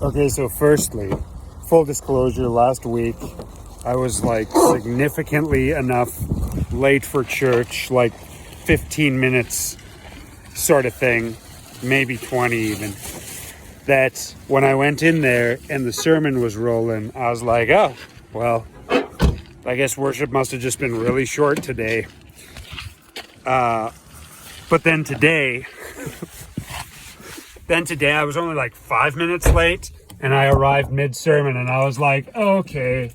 Okay, so firstly, full disclosure, last week I was like significantly enough late for church, like 15 minutes sort of thing, maybe 20 even, that when I went in there and the sermon was rolling, I was like, oh, well, I guess worship must have just been really short today. But then today I was only like 5 minutes late and I arrived mid-sermon and I was like, okay,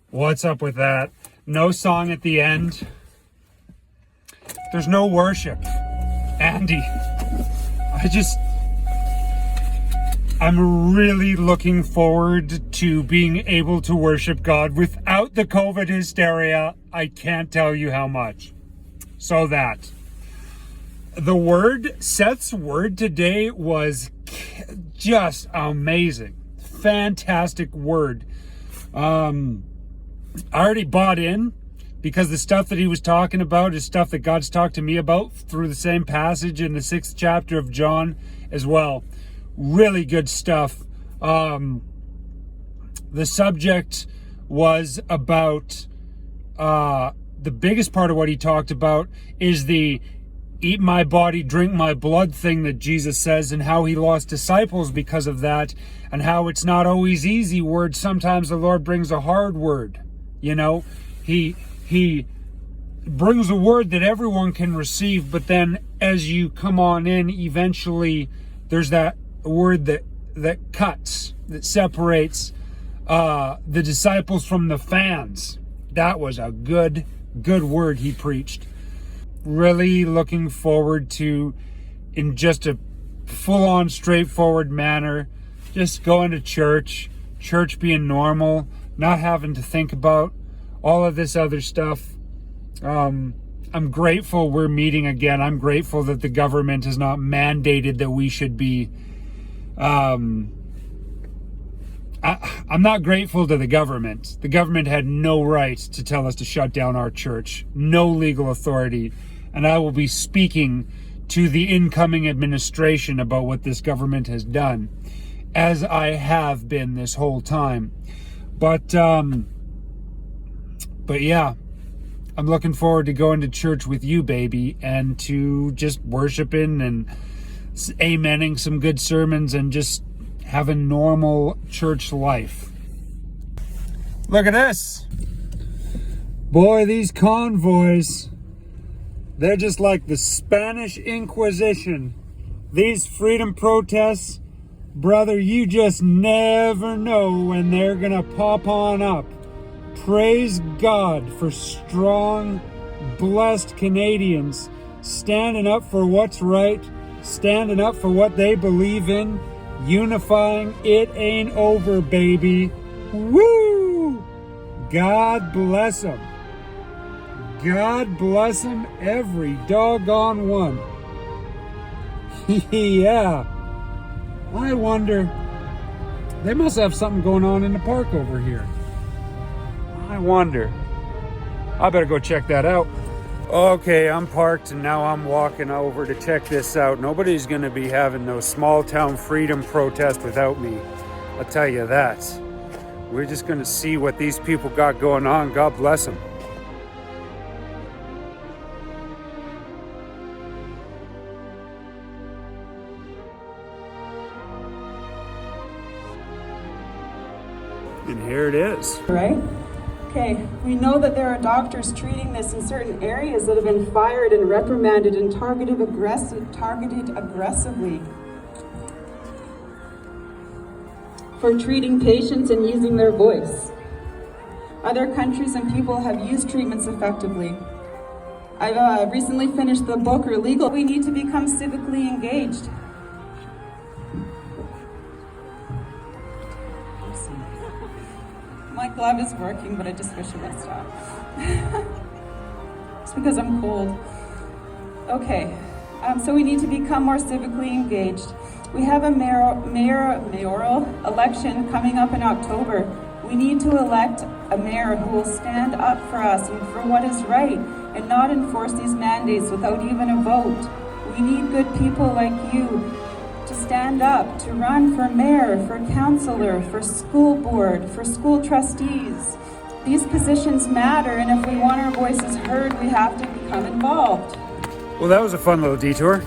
what's up with that? No song at the end. There's no worship. Andy, I'm really looking forward to being able to worship God without the COVID hysteria. I can't tell you how much. So that. Seth's word today was just amazing. Fantastic word. I already bought in because the stuff that he was talking about is stuff that God's talked to me about through the same passage in the 6th chapter of John as well. Really good stuff. The subject was about, the biggest part of what he talked about is the eat my body, drink my blood thing that Jesus says, and how he lost disciples because of that, and how it's not always easy words. Sometimes the Lord brings a hard word. You know, he brings a word that everyone can receive, but then as you come on in, eventually there's that word that cuts, that separates the disciples from the fans. That was a good word he preached. Really looking forward to, in just a full-on straightforward manner, just going to church being normal, not having to think about all of this other stuff. I'm grateful we're meeting again. I'm grateful that the government has not mandated that we should be. I'm not grateful to the government. The government had no right to tell us to shut down our church. No legal authority. And I will be speaking to the incoming administration about what this government has done, as I have been this whole time. But yeah, I'm looking forward to going to church with you, baby, and to just worshiping and amening some good sermons and just having normal church life. Look at this. Boy, these convoys, they're just like the Spanish Inquisition. These freedom protests, brother, you just never know when they're gonna pop on up. Praise God for strong, blessed Canadians standing up for what's right, standing up for what they believe in, unifying. It ain't over, baby. Woo! God bless them. God bless them, every doggone one. Yeah. I wonder, they must have something going on in the park over here. I wonder. I better go check that out. Okay, I'm parked and now I'm walking over to check this out. Nobody's going to be having no small town freedom protest without me. I'll tell you that. We're just going to see what these people got going on. God bless them. And here it is. Right? Okay, we know that there are doctors treating this in certain areas that have been fired and reprimanded and targeted aggressively for treating patients and using their voice. Other countries and people have used treatments effectively. I've recently finished the book, Illegal. We need to become civically engaged. My glove is working, but I just wish it would stop. It's because I'm cold. Okay, so we need to become more civically engaged. We have a mayoral election coming up in October. We need to elect a mayor who will stand up for us and for what is right and not enforce these mandates without even a vote. We need good people like you. Just stand up to run for mayor, for councilor, for school board, for school trustees. These positions matter, and if we want our voices heard, we have to become involved. Well, that was a fun little detour.